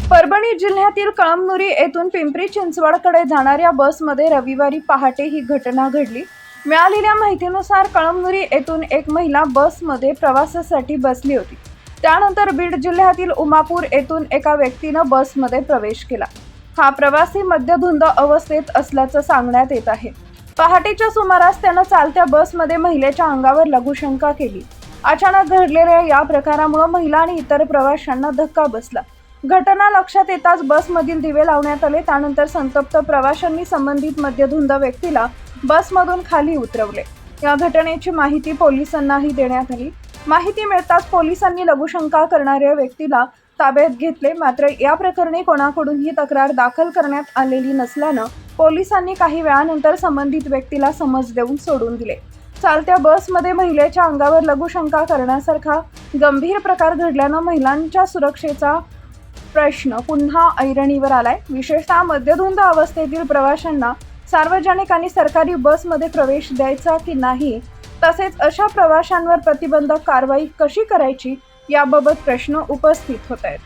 परभणी जिल्ह्यातील कळमनुरी येथून पिंपरी चिंचवडकडे जाणाऱ्या बसमध्ये रविवारी पहाटे ही घटना घडली। मिळालेल्या माहितीनुसार कळमनुरी येथून एक महिला बसमध्ये प्रवासासाठी बसली होती। त्यानंतर बीड जिल्ह्यातील उमापूर येथून एका व्यक्तीने बसमध्ये प्रवेश केला। हा प्रवासी मद्यधुंद अवस्थेत असल्याचं सांगण्यात येत आहे। पहाटेच्या सुमारास त्यानं चालत्या बसमध्ये महिलेच्या अंगावर लघुशंका केली। अचानक घडलेल्या या प्रकारामुळे महिला आणि इतर प्रवाशांना धक्का बसला। घटना लक्षात येताच बसमधील दिवे लावण्यात आले। त्यानंतर संतप्त प्रवाशांनी संबंधित मद्यधुंद व्यक्तीला बसमधून खाली उतरवले। या घटनेची माहिती पोलिसांनाही देण्यात आली। माहिती मिळताच पोलिसांनी लघुशंका करणाऱ्या व्यक्तीला ताब्यात घेतले। मात्र या प्रकरणी कोणाकडूनही तक्रार दाखल करण्यात आलेली नसल्यानं पोलिसांनी काही वेळानंतर संबंधित व्यक्तीला समज देऊन सोडून दिले। चालत्या बसमध्ये महिलेच्या अंगावर लघुशंका करण्यासारखा गंभीर प्रकार घडल्यानं महिलांच्या सुरक्षेचा प्रश्न पुन्हा ऐरणीवर आलाय। विशेषतः मद्यधुंद अवस्थेतील प्रवाशांना सार्वजनिक आणि सरकारी बसमध्ये प्रवेश द्यायचा की नाही, तसेच अशा प्रवाशांवर प्रतिबंधक कारवाई कशी करायची याबाबत प्रश्न उपस्थित होत आहेत।